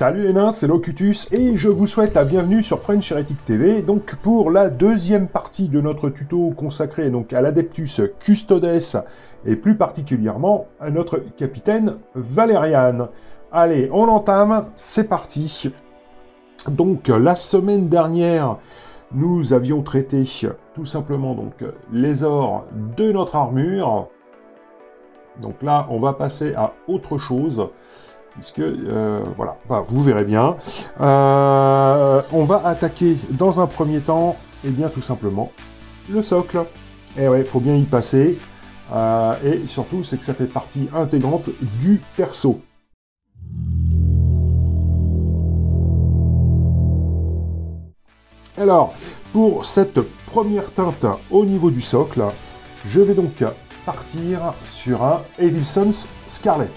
Salut les nains, c'est Locutus et je vous souhaite la bienvenue sur French Heretic TV, donc pour la deuxième partie de notre tuto consacré donc à l'Adeptus Custodes et plus particulièrement à notre capitaine Valérian. Allez, on entame, c'est parti. Donc la semaine dernière, nous avions traité tout simplement donc les ors de notre armure. Donc là, on va passer à autre chose. Puisque, voilà, enfin, vous verrez bien. On va attaquer dans un premier temps, et bien tout simplement, le socle. Et ouais, il faut bien y passer. Et surtout, c'est que ça fait partie intégrante du perso. Alors, pour cette première teinte au niveau du socle, je vais donc partir sur un Evilsons Scarlet.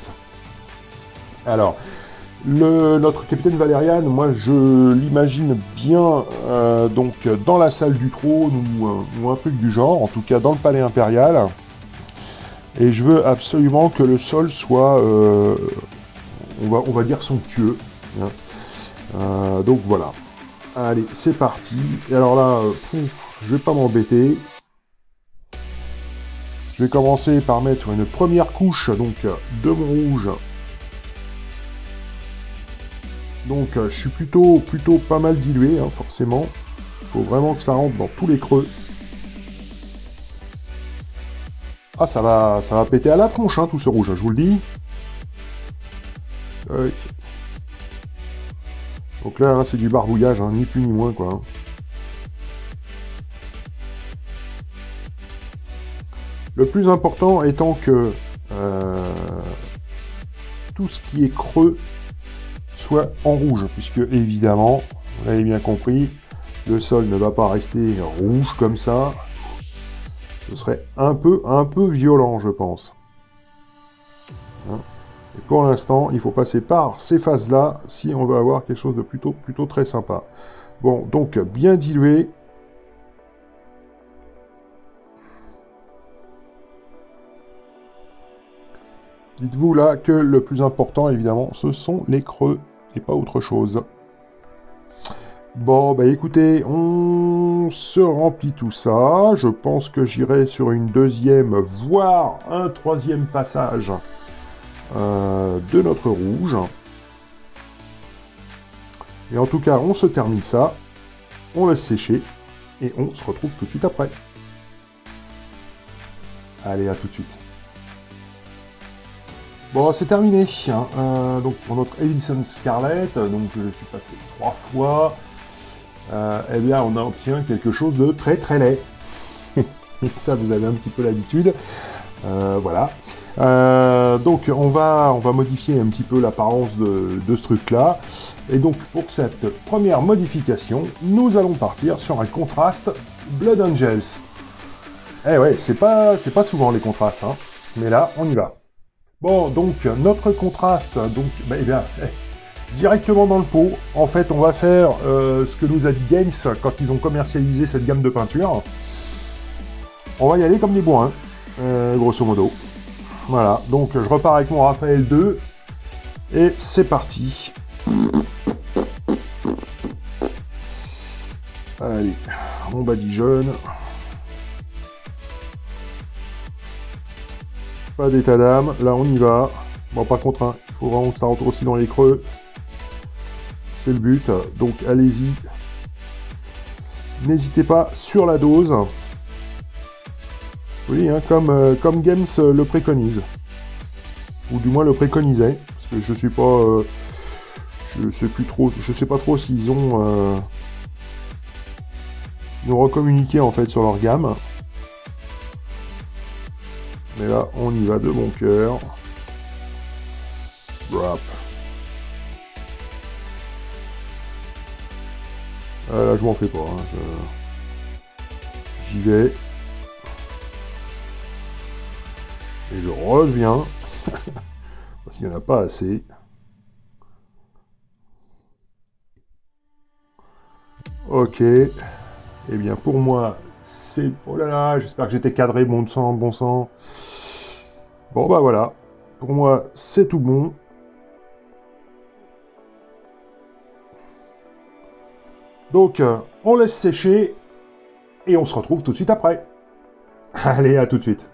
Alors, notre capitaine Valérian, moi je l'imagine bien donc dans la salle du trône ou un truc du genre, en tout cas dans le palais impérial. Et je veux absolument que le sol soit, on va dire somptueux. Hein. Donc voilà. Allez, c'est parti. Et alors là, je vais pas m'embêter. Je vais commencer par mettre une première couche donc de mon rouge. Donc je suis plutôt pas mal dilué, hein, forcément. Il faut vraiment que ça rentre dans tous les creux. Ah, ça va péter à la tronche, hein, tout ce rouge, je vous le dis. Donc là, hein, c'est du barbouillage, hein, ni plus ni moins, quoi. Le plus important étant que tout ce qui est creux soit en rouge, puisque évidemment, vous l'avez bien compris, le sol ne va pas rester rouge comme ça. Ce serait un peu violent, je pense. Hein. Et pour l'instant, il faut passer par ces phases-là si on veut avoir quelque chose de plutôt très sympa. Bon, donc bien dilué. Dites-vous là que le plus important, évidemment, ce sont les creux et pas autre chose. Bon, bah écoutez, on se remplit tout ça. Je pense que j'irai sur une deuxième, voire un troisième passage de notre rouge. Et en tout cas, on se termine ça, on laisse sécher, et on se retrouve tout de suite après. Allez, à tout de suite. Bon, c'est terminé. Hein. Donc pour notre Evilsons Scarlet, donc je suis passé 3 fois. Eh bien, on obtient quelque chose de très laid. Ça, vous avez un petit peu l'habitude. Voilà. Donc on va modifier un petit peu l'apparence de ce truc-là. Et donc pour cette première modification, nous allons partir sur un contraste Blood Angels. Eh ouais, c'est pas souvent les contrastes, hein. Mais là, on y va. Bon, donc notre contraste, donc, bah, eh bien, directement dans le pot. En fait, on va faire ce que nous a dit Games quand ils ont commercialisé cette gamme de peinture. On va y aller comme des bourrins, grosso modo. Voilà, donc je repars avec mon Raphaël 2 et c'est parti. Allez, on badigeonne. Pas d'état d'âme, là on y va. Bon, par contre, hein, il faut vraiment que ça rentre aussi dans les creux. C'est le but, donc allez-y. N'hésitez pas sur la dose. Oui, hein, comme Games le préconise. Ou du moins le préconisait. Parce que je suis pas... je sais pas trop s'ils ont... nous recommuniqué en fait sur leur gamme. Mais là, on y va de bon cœur. Drop. Là, je m'en fais pas. Hein. J'y vais. Et je reviens. Parce qu'il n'y en a pas assez. Ok. Eh bien, pour moi, c'est... Oh là là, j'espère que j'étais cadré, bon sang, bon sang. Bon, bah voilà. Pour moi, c'est tout bon. Donc, on laisse sécher et on se retrouve tout de suite après. Allez, à tout de suite.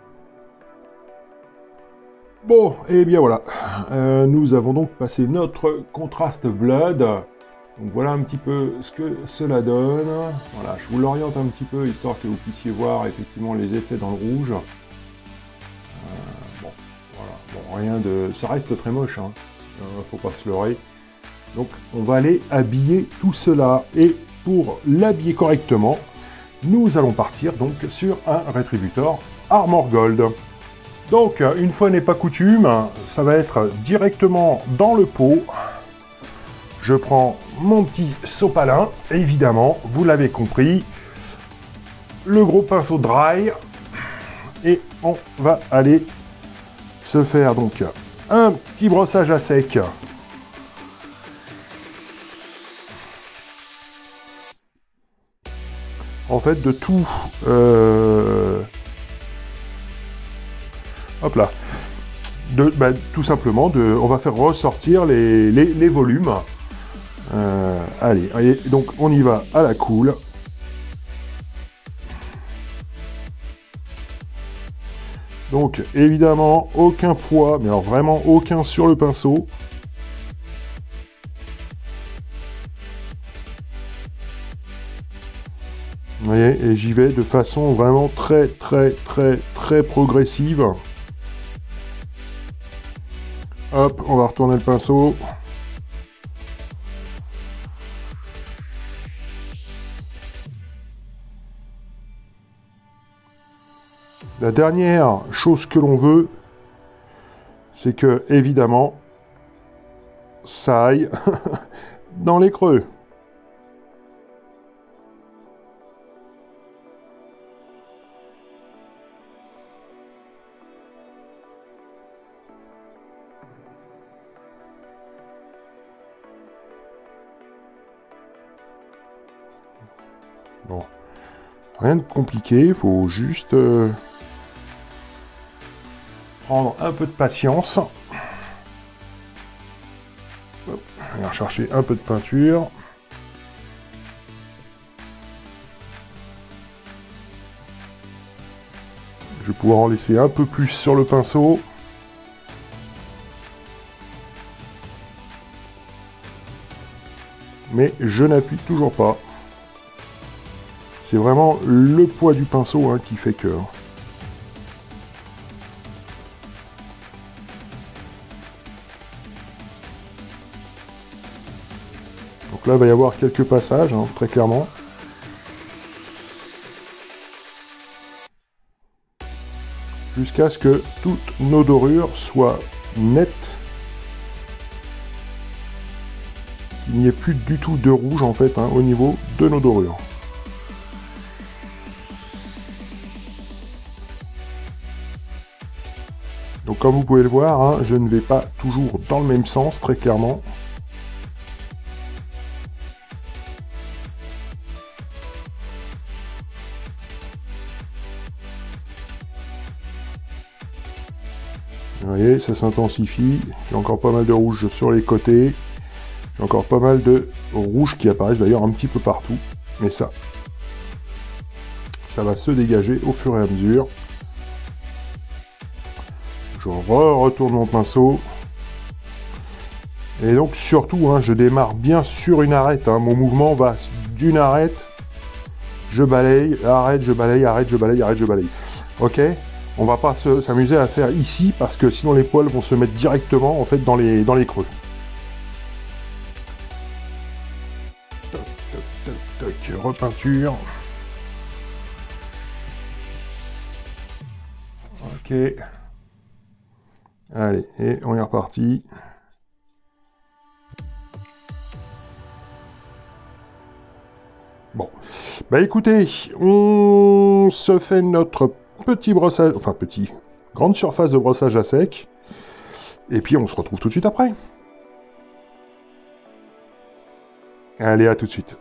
Bon, et bien voilà. Nous avons donc passé notre contraste blood. Donc voilà un petit peu ce que cela donne. Voilà, je vous l'oriente un petit peu histoire que vous puissiez voir effectivement les effets dans le rouge. Bon, voilà. Bon, rien de... Ça reste très moche, hein. Faut pas se leurrer. Donc on va aller habiller tout cela. Et pour l'habiller correctement, nous allons partir donc sur un Rétributor Armor Gold. Donc une fois n'est pas coutume, ça va être directement dans le pot. Je prends mon petit sopalin, évidemment, vous l'avez compris. Le gros pinceau dry. Et on va aller se faire donc un petit brossage à sec. En fait, de tout... hop là. Tout simplement, on va faire ressortir les volumes. Allez, donc on y va à la cool. Donc, évidemment, aucun poids, mais alors vraiment aucun sur le pinceau. Vous voyez, et j'y vais de façon vraiment très progressive. Hop, on va retourner le pinceau. La dernière chose que l'on veut, c'est que, évidemment, ça aille dans les creux. Bon, rien de compliqué, il faut juste prendre un peu de patience. Hop, on va chercher un peu de peinture. Je vais pouvoir en laisser un peu plus sur le pinceau. Mais je n'appuie toujours pas. C'est vraiment le poids du pinceau qui fait que... Donc là, il va y avoir quelques passages, très clairement. Jusqu'à ce que toutes nos dorures soient nettes. Il n'y ait plus du tout de rouge, en fait, au niveau de nos dorures. Donc comme vous pouvez le voir, je ne vais pas toujours dans le même sens, très clairement. Vous voyez, ça s'intensifie. J'ai encore pas mal de rouge sur les côtés. J'ai encore pas mal de rouge qui apparaissent d'ailleurs un petit peu partout. Mais ça va se dégager au fur et à mesure. Je retourne mon pinceau. Et donc surtout, je démarre bien sur une arête. Mon mouvement va d'une arête. Je balaye, arrête, je balaye, arrête, je balaye, arrête, je balaye. Ok? On va pas s'amuser à faire ici parce que sinon les poils vont se mettre directement en fait dans les creux. Toc, toc, toc, toc, repeinture. Ok. Allez, et on est reparti. Bon. Bah écoutez, on se fait notre petit brossage, enfin grande surface de brossage à sec. Et puis on se retrouve tout de suite après. Allez, à tout de suite.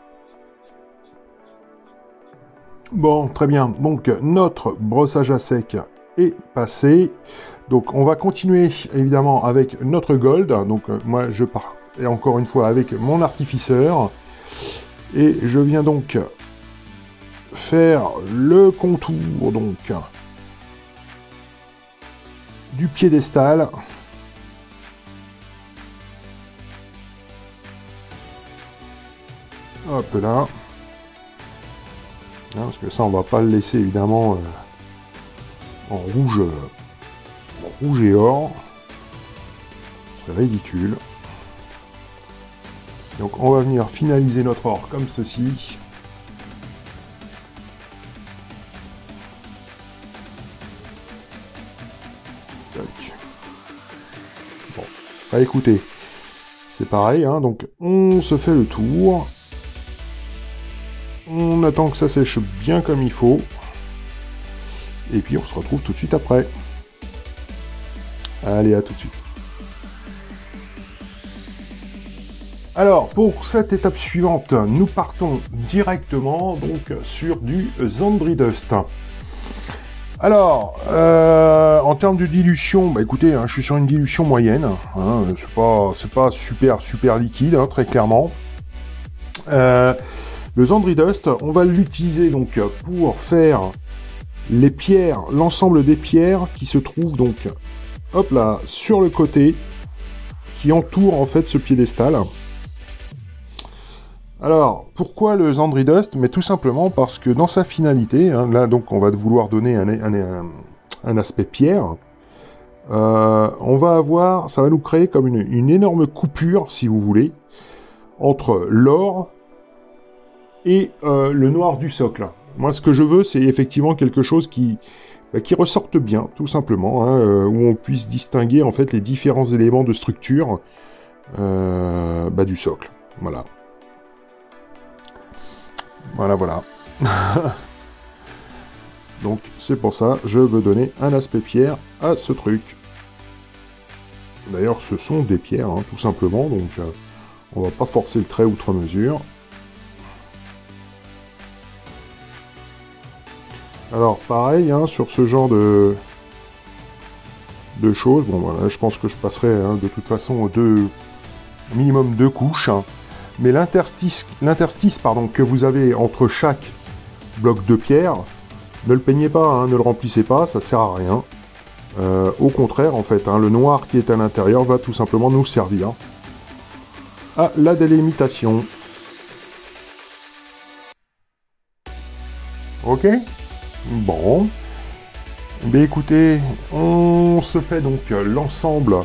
Bon, très bien. Donc notre brossage à sec est passé. Donc on va continuer évidemment avec notre gold. Donc moi je pars et encore une fois avec mon artificeur. Et je viens donc faire le contour donc du piédestal. Hop là. Parce que ça on va pas le laisser évidemment en rouge et or. C'est ridicule. Donc on va venir finaliser notre or comme ceci. Bon, bah écoutez, c'est pareil, hein, donc on se fait le tour. On attend que ça sèche bien comme il faut. Et puis on se retrouve tout de suite après. Allez, à tout de suite. Alors, pour cette étape suivante, nous partons directement donc sur du Zandri Dust. Alors, en termes de dilution, bah écoutez, hein, je suis sur une dilution moyenne. Hein, c'est pas super liquide, hein, très clairement. Le Zandri Dust, on va l'utiliser donc pour faire les pierres, l'ensemble des pierres qui se trouvent donc, hop là, sur le côté, qui entoure en fait ce piédestal. Alors, pourquoi le Zandri Dust? Mais tout simplement parce que dans sa finalité, hein, là donc on va vouloir donner un aspect pierre, on va avoir, ça va nous créer comme une énorme coupure, si vous voulez, entre l'or et le noir du socle. Moi, ce que je veux, c'est effectivement quelque chose qui ressorte bien, tout simplement, hein, où on puisse distinguer en fait les différents éléments de structure du socle. Voilà. Voilà. Donc c'est pour ça, je veux donner un aspect pierre à ce truc. D'ailleurs, ce sont des pierres, hein, tout simplement, donc on va pas forcer le trait outre mesure. Alors pareil, hein, sur ce genre de choses, bon voilà, je pense que je passerai hein, de toute façon minimum 2 couches, hein. Mais l'interstice que vous avez entre chaque bloc de pierre, ne le peignez pas, hein, ne le remplissez pas, ça sert à rien. Au contraire, en fait, hein, le noir qui est à l'intérieur va tout simplement nous servir à la délimitation. Ok? Bon. Mais écoutez, on se fait donc l'ensemble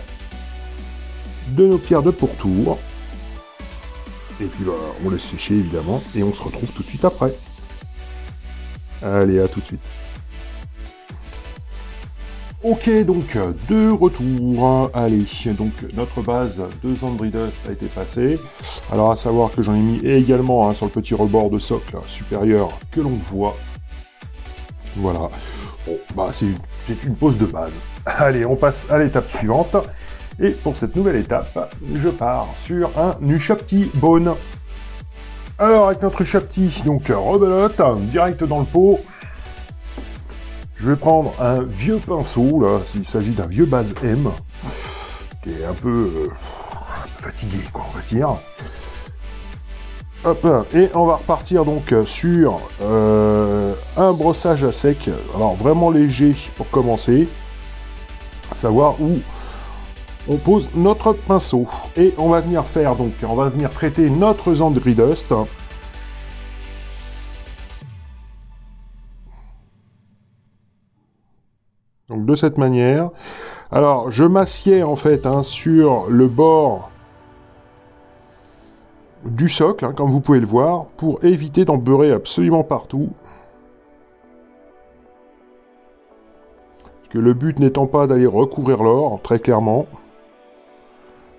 de nos pierres de pourtour. Et puis on laisse sécher évidemment, et on se retrouve tout de suite après. Allez, à tout de suite. Ok, donc de retour. Allez, donc notre base de Zandri Dust a été passée. Alors à savoir que j'en ai mis également hein, sur le petit rebord de socle supérieur que l'on voit. Voilà. Bon, bah c'est une pose de base. Allez, on passe à l'étape suivante. Et pour cette nouvelle étape, je pars sur un Ushabti Bone. Alors, avec notre Ushabti, donc rebelote, direct dans le pot. Je vais prendre un vieux pinceau, là, s'il s'agit d'un vieux base M, qui est un peu fatigué, quoi, on va dire. Hop, et on va repartir donc sur un brossage à sec, alors vraiment léger pour commencer, à savoir où on pose notre pinceau et on va venir faire donc, on va venir traiter notre Zandri Dust. Donc de cette manière. Alors je m'assieds en fait hein, sur le bord du socle, hein, comme vous pouvez le voir, pour éviter d'en beurrer absolument partout. Parce que le but n'étant pas d'aller recouvrir l'or, très clairement.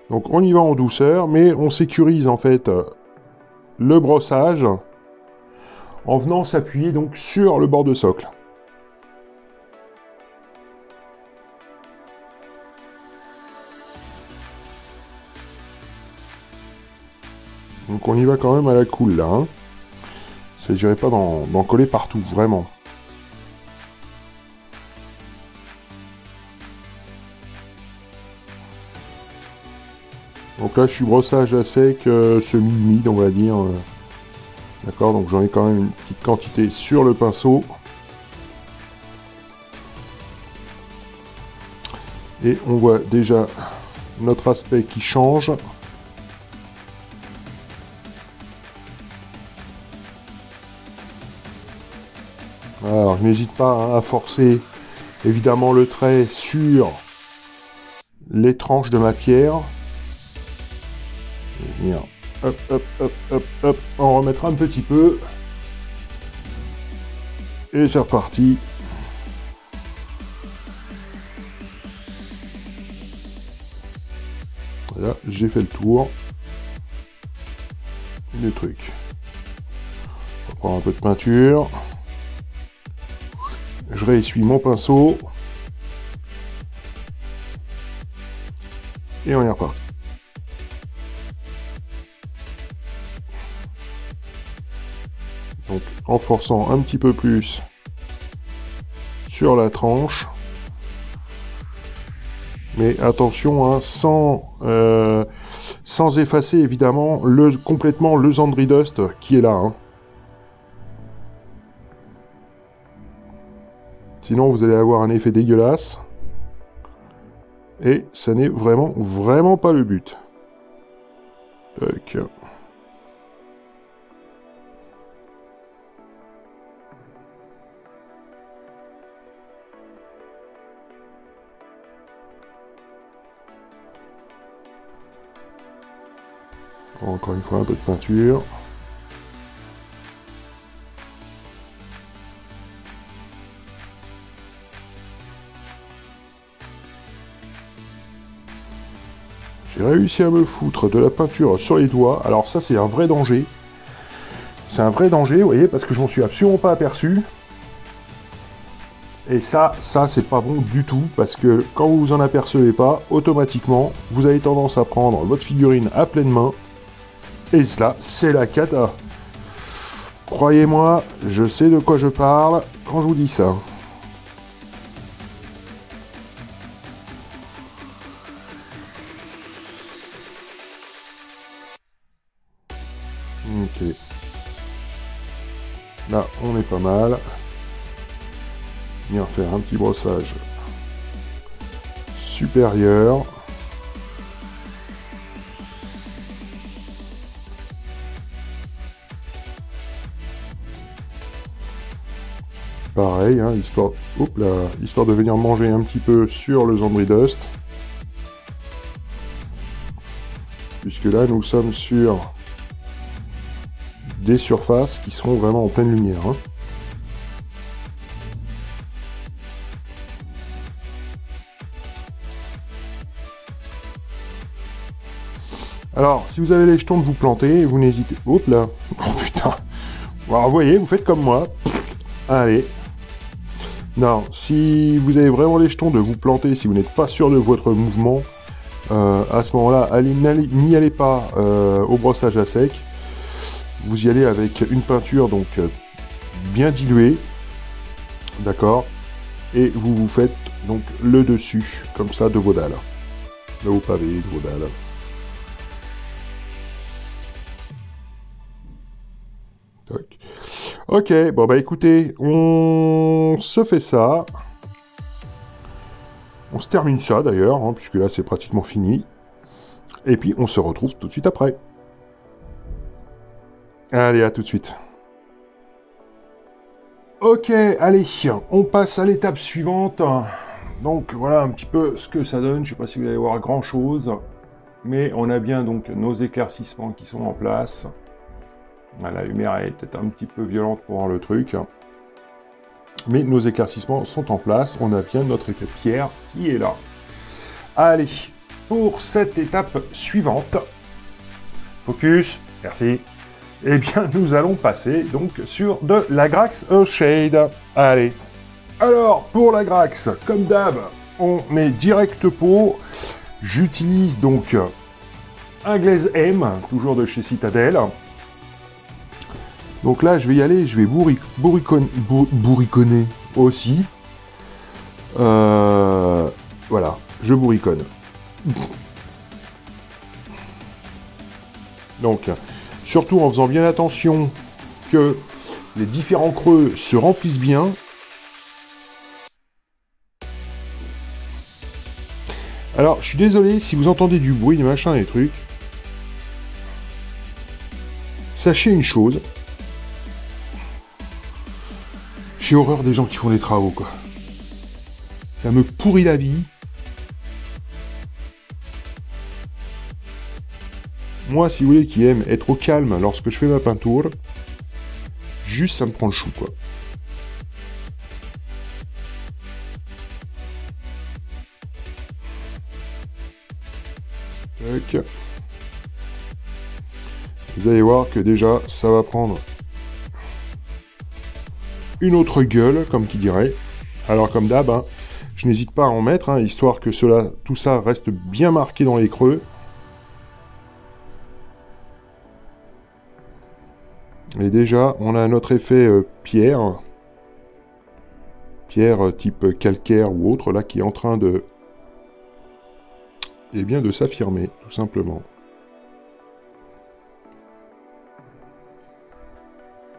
Donc on y va en douceur, mais on sécurise en fait le brossage en venant s'appuyer donc sur le bord de socle. Donc on y va quand même à la cool là. Hein. Il ne s'agirait pas d'en coller partout, vraiment. Donc là, je suis brossage à sec, semi-humide, on va dire. D'accord, donc j'en ai quand même une petite quantité sur le pinceau. Et on voit déjà notre aspect qui change. Alors, je n'hésite pas à forcer évidemment le trait sur les tranches de ma pierre. Et venir, hop, hop, hop, hop, hop, en remettre un petit peu. Et c'est reparti. Là, j'ai fait le tour du truc. On va prendre un peu de peinture. Je réessuie mon pinceau. Et on est reparti. Donc, en forçant un petit peu plus sur la tranche. Mais attention, hein, sans effacer évidemment complètement le Zandri Dust qui est là. Hein. Sinon vous allez avoir un effet dégueulasse. Et ça n'est vraiment pas le but. Tac. Encore une fois un peu de peinture. J'ai réussi à me foutre de la peinture sur les doigts. Alors ça c'est un vrai danger. C'est un vrai danger, vous voyez, parce que je m'en suis absolument pas aperçu. Et ça c'est pas bon du tout, parce que quand vous vous en apercevez pas, automatiquement, vous avez tendance à prendre votre figurine à pleine main. Et cela, c'est la cata. Croyez-moi, je sais de quoi je parle quand je vous dis ça. Ok. Là, on est pas mal. Venir faire un petit brossage supérieur. Pareil, hein, histoire de venir manger un petit peu sur le Zandri Dust. Puisque là, nous sommes sur des surfaces qui seront vraiment en pleine lumière. Hein. Alors, si vous avez les jetons de vous planter, vous n'hésitez... Hop là. Oh putain. Alors, vous voyez, vous faites comme moi. Allez. Non, si vous avez vraiment les jetons de vous planter, si vous n'êtes pas sûr de votre mouvement, à ce moment-là, n'y allez pas au brossage à sec. Vous y allez avec une peinture donc bien diluée, d'accord, et vous faites donc le dessus, comme ça, de vos dalles, de vos pavés, de vos dalles. Tac. Ok, bon bah écoutez, on se fait ça. On se termine ça d'ailleurs, hein, puisque là c'est pratiquement fini. Et puis on se retrouve tout de suite après. Allez, à tout de suite. Ok, allez, on passe à l'étape suivante. Donc voilà un petit peu ce que ça donne. Je ne sais pas si vous allez voir grand chose. Mais on a bien donc nos éclaircissements qui sont en place. La lumière est peut-être un petit peu violente pour voir le truc. Mais nos éclaircissements sont en place. On a bien notre effet pierre qui est là. Allez, pour cette étape suivante. Focus, merci. Eh bien, nous allons passer donc sur de la Grax Shade. Allez. Alors, pour la Grax, comme d'hab, on est direct pot. J'utilise donc un glaze M, toujours de chez Citadel. Donc là, je vais y aller, je vais bourriconner aussi. Voilà, je bourriconne. Donc, surtout en faisant bien attention que les différents creux se remplissent bien. Alors, je suis désolé si vous entendez du bruit, des machins, des trucs. Sachez une chose. J'ai horreur des gens qui font des travaux, quoi. Ça me pourrit la vie. Moi, si vous voulez, qui aime être au calme lorsque je fais ma peinture, juste ça me prend le chou, quoi. Tac. Vous allez voir que déjà, ça va prendre une autre gueule, comme qui dirait. Alors, comme d'hab, hein, je n'hésite pas à en mettre, hein, histoire que tout ça reste bien marqué dans les creux. Et déjà, on a notre effet pierre. Pierre type calcaire ou autre, là, qui est en train de... Eh bien, de s'affirmer, tout simplement.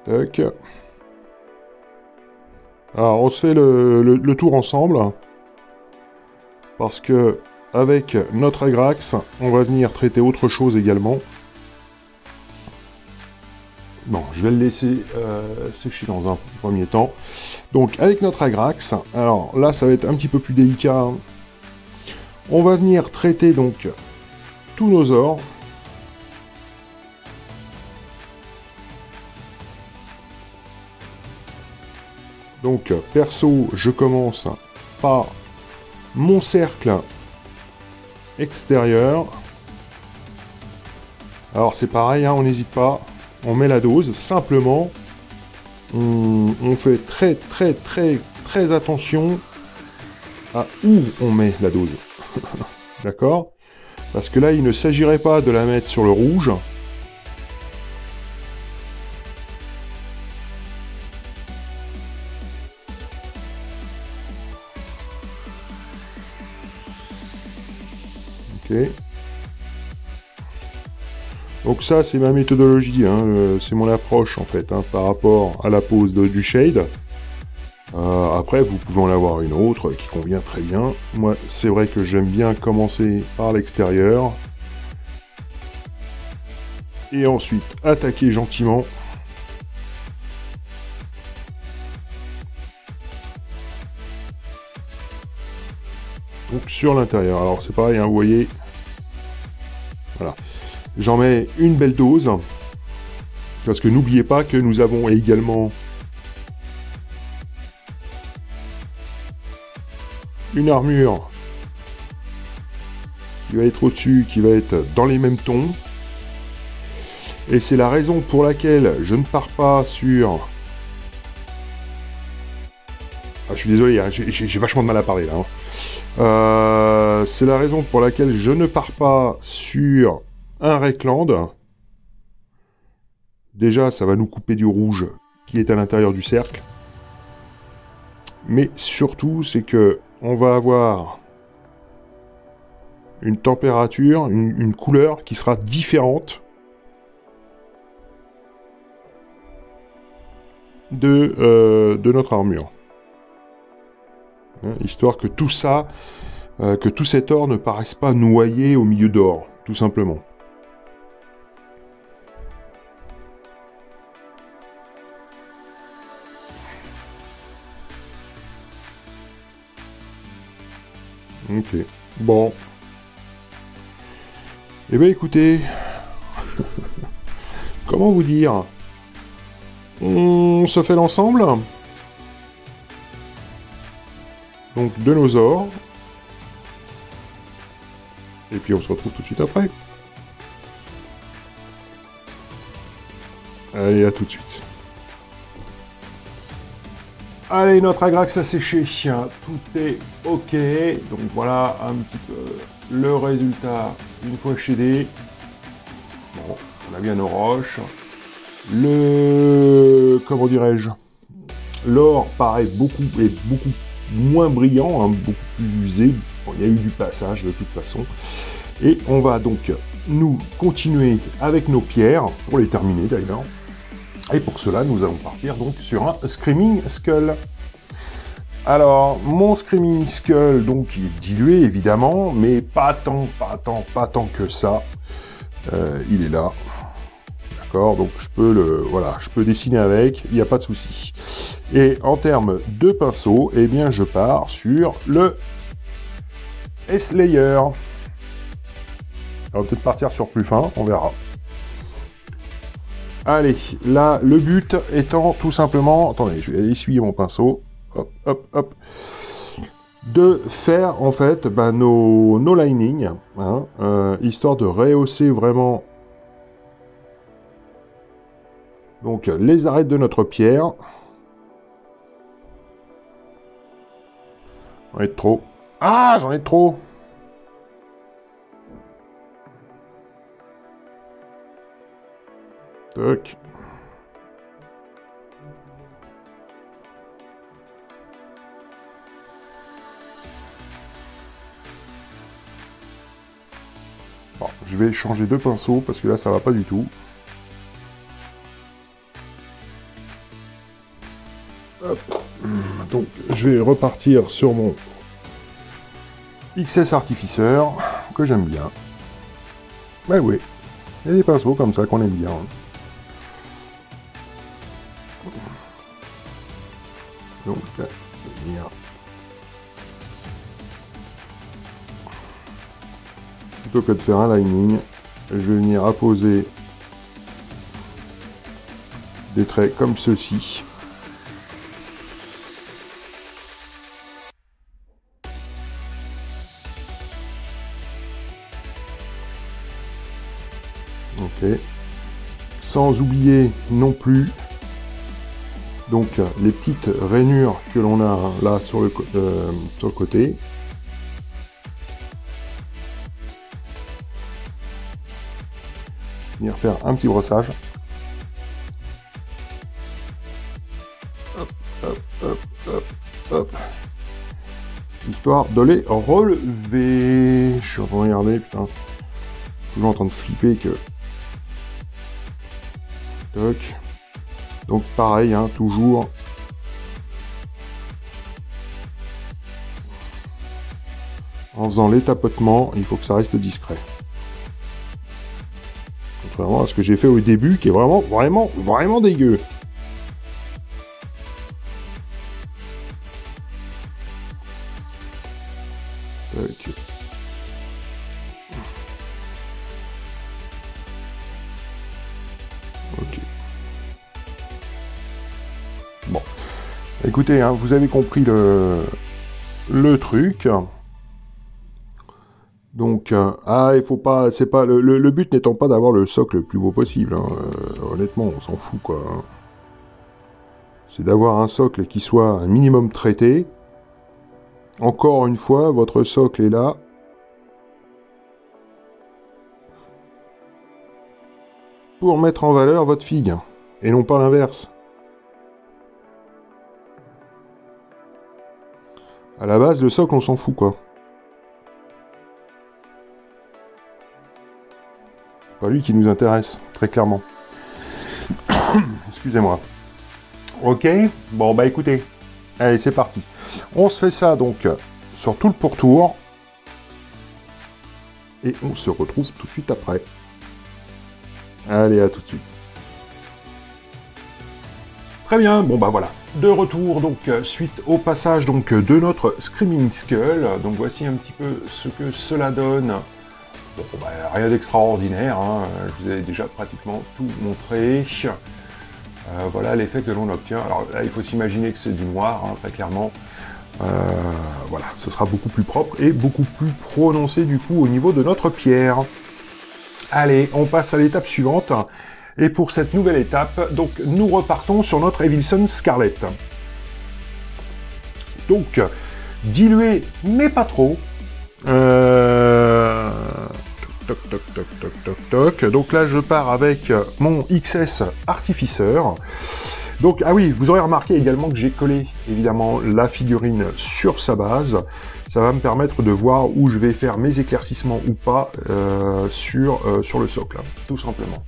Tac. Alors, on se fait le tour ensemble. Parce que, avec notre Agrax, on va venir traiter autre chose également. Bon, je vais le laisser sécher dans un premier temps. Donc, avec notre Agrax, alors là, ça va être un petit peu plus délicat. Hein. On va venir traiter donc tous nos ors. Donc, perso, je commence par mon cercle extérieur. Alors, c'est pareil, hein, on n'hésite pas. On met la dose, simplement, on fait très attention à où on met la dose. D'accord? Parce que là, il ne s'agirait pas de la mettre sur le rouge. Ok. Donc ça, c'est ma méthodologie, hein, c'est mon approche en fait, hein, par rapport à la pose du shade. Après, vous pouvez en avoir une autre qui convient très bien. Moi, c'est vrai que j'aime bien commencer par l'extérieur. Et ensuite, attaquer gentiment. Donc sur l'intérieur. Alors c'est pareil, hein, vous voyez. Voilà. J'en mets une belle dose. Parce que n'oubliez pas que nous avons également une armure qui va être au-dessus, qui va être dans les mêmes tons. Et c'est la raison pour laquelle je ne pars pas sur... Ah, je suis désolé, hein, j'ai vachement de mal à parler là. Hein. C'est la raison pour laquelle je ne pars pas sur un Reikland. Déjà, ça va nous couper du rouge qui est à l'intérieur du cercle. Mais surtout, c'est que on va avoir une température, une couleur qui sera différente de notre armure. Hein, histoire que tout ça, que tout cet or ne paraisse pas noyé au milieu d'or, tout simplement. Ok, bon. Eh bien écoutez, comment vous dire, on se fait l'ensemble. Donc de nos ors. Et puis on se retrouve tout de suite après. Allez, à tout de suite. Allez, notre Agrax a séché, tout est ok. Donc voilà un petit peu le résultat une fois shadé. Bon, on a bien nos roches. Comment dirais-je, l'or paraît beaucoup moins brillant, hein, beaucoup plus usé. Bon, il y a eu du passage de toute façon. Et on va donc nous continuer avec nos pierres, pour les terminer d'ailleurs. Et pour cela, nous allons partir donc sur un Screaming Skull. Alors, mon Screaming Skull, donc, il est dilué, évidemment, mais pas tant que ça. Il est là. D'accord, donc je peux dessiner avec, il n'y a pas de souci. Et en termes de pinceau, eh bien, je pars sur le S-Layer. On va peut-être partir sur plus fin, on verra. Allez, là, le but étant tout simplement... Attendez, je vais aller essuyer mon pinceau. Hop, hop, hop. De faire, en fait, nos linings, hein, histoire de rehausser vraiment donc les arêtes de notre pierre. J'en ai de trop. Ah, j'en ai de trop. Toc. Bon, je vais changer de pinceau parce que là ça va pas du tout. Hop. Donc je vais repartir sur mon XS Artificer que j'aime bien. Ben oui, il y a des pinceaux comme ça qu'on aime bien. Donc là, je vais venir. Plutôt que de faire un lining, je vais venir apposer des traits comme ceci. Ok. Sans oublier non plus donc les petites rainures que l'on a là sur le côté. Venir faire un petit brossage. Hop, hop, hop, hop, hop. Histoire de les relever. Je suis en train de regarder, putain. Toujours en train de flipper que... Toc. Donc pareil, hein, toujours. En faisant les tapotements, il faut que ça reste discret. Contrairement à ce que j'ai fait au début, qui est vraiment dégueu. Tac. Ok. Bon. Écoutez, hein, vous avez compris le truc. Donc, il faut pas, c'est pas le but n'étant pas d'avoir le socle le plus beau possible. Hein, honnêtement, on s'en fout quoi. Hein. C'est d'avoir un socle qui soit un minimum traité. Encore une fois, votre socle est là. Pour mettre en valeur votre figue, et non pas l'inverse. À la base, le socle, on s'en fout quoi. Pas lui qui nous intéresse, très clairement. Excusez-moi. Ok, bon bah écoutez, allez c'est parti. On se fait ça donc sur tout le pourtour. Et on se retrouve tout de suite après. Allez, à tout de suite. Très bien, bon bah voilà. De retour donc suite au passage donc de notre Screaming Skull. Donc voici un petit peu ce que cela donne. Bon, bah, rien d'extraordinaire, hein. Je vous ai déjà pratiquement tout montré. Voilà l'effet que l'on obtient. Alors là, il faut s'imaginer que c'est du noir, hein, très clairement. Voilà, ce sera beaucoup plus propre et beaucoup plus prononcé du coup au niveau de notre pierre. Allez, on passe à l'étape suivante. Et pour cette nouvelle étape, donc nous repartons sur notre Evilson Scarlet. Donc, dilué, mais pas trop. Toc, toc, toc, toc, toc, toc. Donc là, je pars avec mon XS Artificer. Donc, ah oui, vous aurez remarqué également que j'ai collé, évidemment, la figurine sur sa base. Ça va me permettre de voir où je vais faire mes éclaircissements ou pas sur le socle, tout simplement.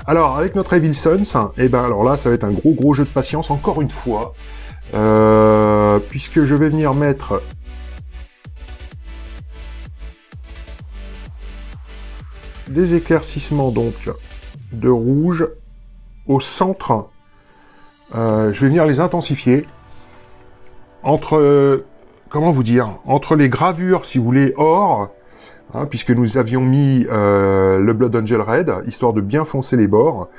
Alors, avec notre Evil Sons, et ben alors là, ça va être un gros jeu de patience, encore une fois, puisque je vais venir mettre des éclaircissements donc de rouge au centre. Je vais venir les intensifier entre, comment vous dire, entre les gravures, si vous voulez, or, hein, puisque nous avions mis le Blood Angel Red, histoire de bien foncer les bords.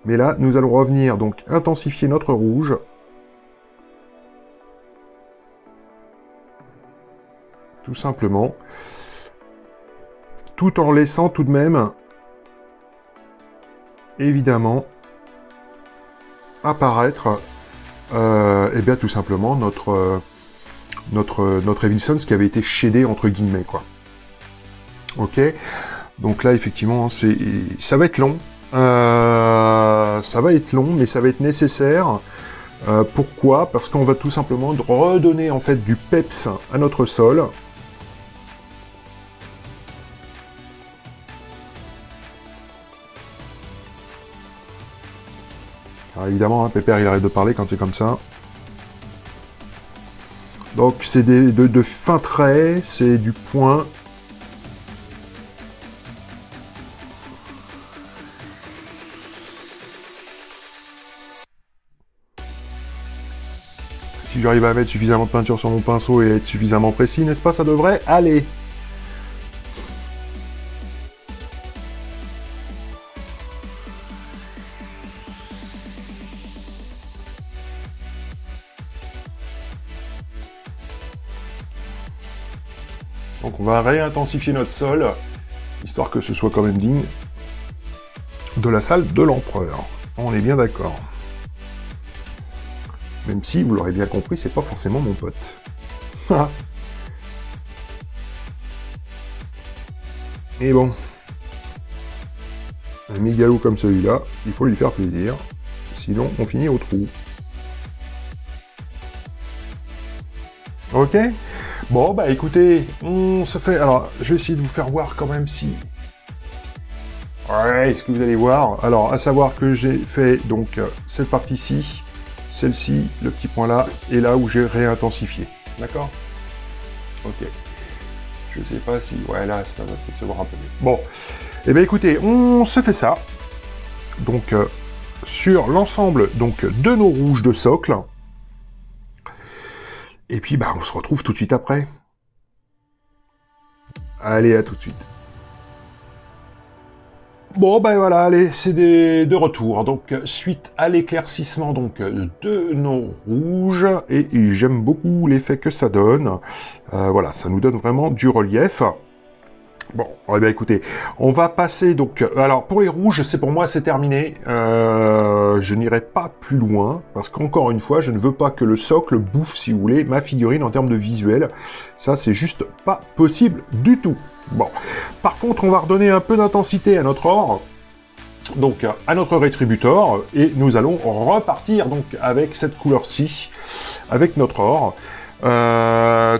Mais là, nous allons revenir, donc, intensifier notre rouge. Tout simplement. Tout en laissant tout de même, évidemment, apparaître, et bien tout simplement, notre Evil Sons qui avait été shadé, entre guillemets, quoi. Ok, donc là effectivement ça va être long, mais ça va être nécessaire. Pourquoi? Parce qu'on va tout simplement redonner en fait du peps à notre sol. Alors évidemment, hein, Pépère il arrête de parler quand c'est comme ça. Donc c'est de fins traits, c'est du point. Si j'arrive à mettre suffisamment de peinture sur mon pinceau et être suffisamment précis, n'est-ce pas, ça devrait aller. Donc on va réintensifier notre sol, histoire que ce soit quand même digne de la salle de l'empereur. On est bien d'accord. Même si, vous l'aurez bien compris, c'est pas forcément mon pote. Et bon, un mégalo comme celui-là, il faut lui faire plaisir, sinon on finit au trou. Ok? Bon, bah écoutez, on se fait... Alors, je vais essayer de vous faire voir quand même si... Ouais, est-ce que vous allez voir? Alors, à savoir que j'ai fait donc cette partie-ci, celle-ci, le petit point là, et là où j'ai réintensifié. D'accord? Ok. Je sais pas si... Ouais, là, ça va peut-être se voir un peu mieux. Bon. Eh bien, écoutez, on se fait ça. Donc, sur l'ensemble donc de nos rouges de socle. Et puis, bah, on se retrouve tout de suite après. Allez, à tout de suite. Bon ben voilà, allez, c'est de retour. Donc suite à l'éclaircissement donc de nos rouges, et j'aime beaucoup l'effet que ça donne. Voilà, ça nous donne vraiment du relief. Bon, eh bien écoutez, on va passer donc... alors pour les rouges, pour moi c'est terminé. Je n'irai pas plus loin, parce qu'encore une fois, je ne veux pas que le socle bouffe, si vous voulez, ma figurine en termes de visuel. Ça, c'est juste pas possible du tout. Bon, par contre, on va redonner un peu d'intensité à notre or, donc à notre rétributeur, et nous allons repartir donc avec cette couleur-ci, avec notre or.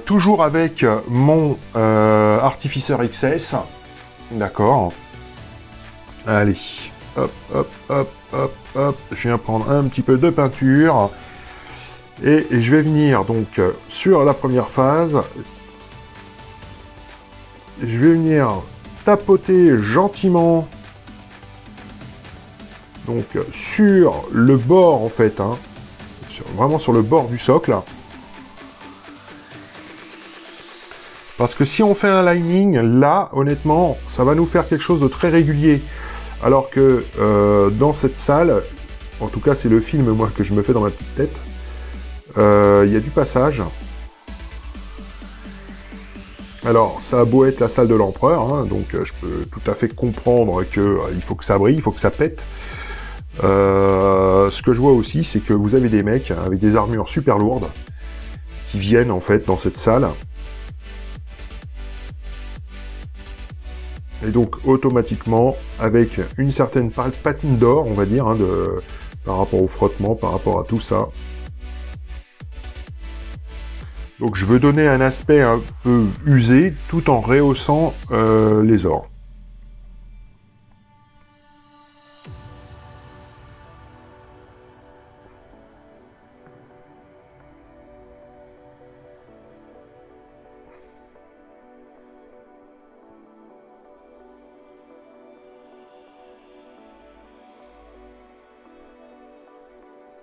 Toujours avec mon Artificer XS, d'accord. Allez, hop, hop, hop, hop, hop, je viens prendre un petit peu de peinture, et je vais venir donc sur la première phase. Je vais venir tapoter gentiment donc sur le bord en fait, hein, vraiment sur le bord du socle. Parce que si on fait un lining, là, honnêtement, ça va nous faire quelque chose de très régulier. Alors que dans cette salle, en tout cas c'est le film moi que je me fais dans ma petite tête, il y a du passage. Alors, ça a beau être la salle de l'empereur, hein, donc je peux tout à fait comprendre que il faut que ça brille, il faut que ça pète. Ce que je vois aussi, c'est que vous avez des mecs avec des armures super lourdes qui viennent en fait dans cette salle. Et donc automatiquement, avec une certaine patine d'or, on va dire, hein, par rapport au frottement, par rapport à tout ça. Donc je veux donner un aspect un peu usé, tout en rehaussant les ors.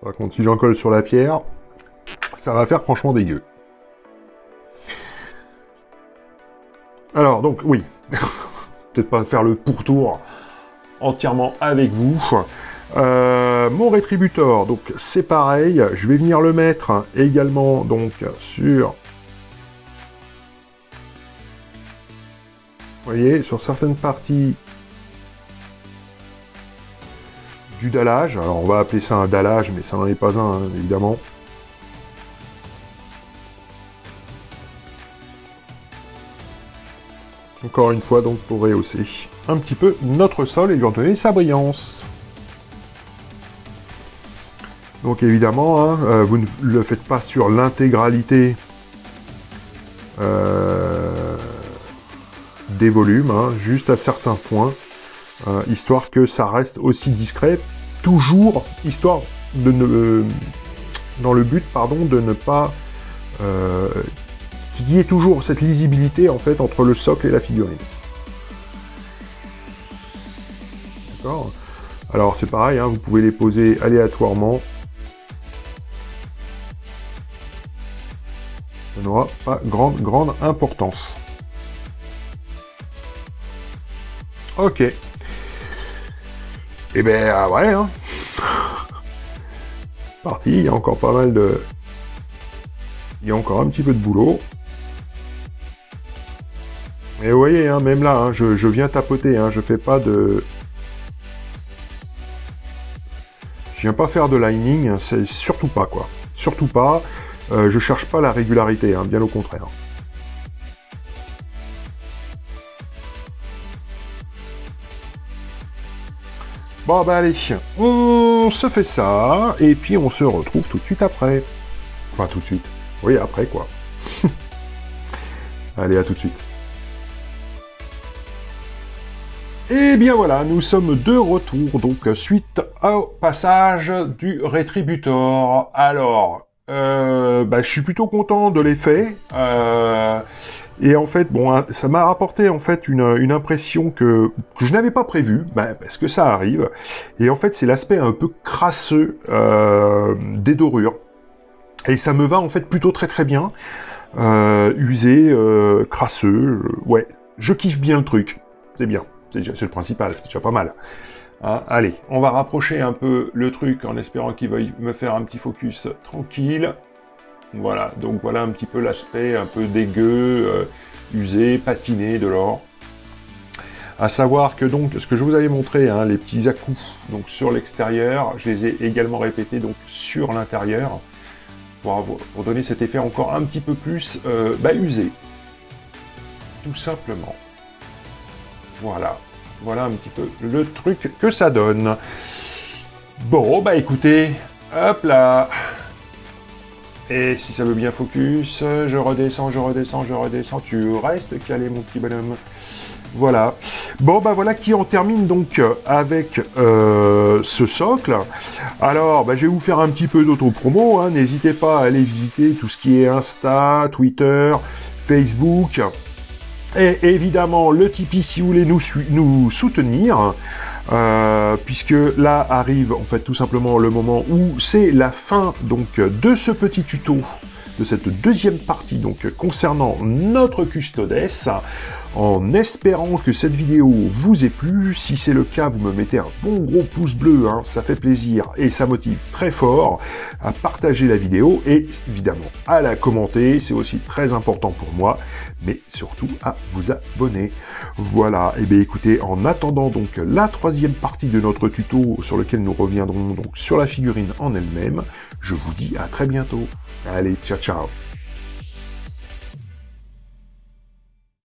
Par contre, si j'en colle sur la pierre, ça va faire franchement dégueu. Alors, donc, oui. Peut-être pas faire le pourtour entièrement avec vous. Mon rétributeur, donc c'est pareil. Je vais venir le mettre également donc sur... Vous voyez, sur certaines parties du dallage. Alors, on va appeler ça un dallage, mais ça n'en est pas un, hein, évidemment. Encore une fois, donc, pour rehausser un petit peu notre sol et lui en donner sa brillance. Donc, évidemment, hein, vous ne le faites pas sur l'intégralité des volumes, hein, juste à certains points, histoire que ça reste aussi discret, toujours, histoire de ne... dans le but, pardon, de ne pas... qu'il y ait toujours cette lisibilité en fait entre le socle et la figurine. D'accord. Alors c'est pareil, hein, vous pouvez les poser aléatoirement. Ça n'aura pas grande importance. Ok. Et ben ouais, hein. Parti, il y a encore pas mal de... Il y a encore un petit peu de boulot. Et vous voyez, hein, même là, hein, je viens tapoter, hein, je fais pas de... Je viens pas faire de lining, c'est surtout pas, quoi. Surtout pas, je cherche pas la régularité, hein, bien au contraire. Bon, bah allez, on se fait ça, et puis on se retrouve tout de suite après. Enfin, tout de suite. Oui, après, quoi. Allez, à tout de suite. Et bien voilà, nous sommes de retour, donc suite au passage du rétributeur. Alors, je suis plutôt content de l'effet. Et en fait, bon, ça m'a rapporté en fait une impression que je n'avais pas prévue, parce que ça arrive. Et en fait, c'est l'aspect un peu crasseux des dorures. Et ça me va en fait plutôt très bien. Usé, crasseux, ouais, je kiffe bien le truc. C'est bien. C'est le principal, c'est déjà pas mal. Hein, allez, on va rapprocher un peu le truc en espérant qu'il veuille me faire un petit focus tranquille. Voilà, donc voilà un petit peu l'aspect un peu dégueu, usé, patiné de l'or. À savoir que donc, ce que je vous avais montré, hein, les petits à-coups donc sur l'extérieur, je les ai également répétés donc sur l'intérieur, pour donner cet effet encore un petit peu plus usé. Tout simplement. Voilà, voilà un petit peu le truc que ça donne. Bon, bah écoutez, hop là. Et si ça veut bien focus, je redescends, tu restes calé mon petit bonhomme. Voilà. Bon, bah voilà qui en termine donc avec ce socle. Alors, je vais vous faire un petit peu d'auto-promo, hein. N'hésitez pas à aller visiter tout ce qui est Insta, Twitter, Facebook... Et évidemment, le Tipeee si vous voulez nous soutenir, puisque là arrive en fait tout simplement le moment où c'est la fin donc de ce petit tuto, de cette deuxième partie donc concernant notre Custodes, en espérant que cette vidéo vous ait plu. Si c'est le cas, vous me mettez un bon gros pouce bleu, hein, ça fait plaisir et ça motive très fort à partager la vidéo et évidemment à la commenter, c'est aussi très important pour moi, mais surtout à vous abonner. Voilà, et bien écoutez, en attendant donc la troisième partie de notre tuto sur lequel nous reviendrons donc sur la figurine en elle-même, je vous dis à très bientôt. Allez, ciao ciao.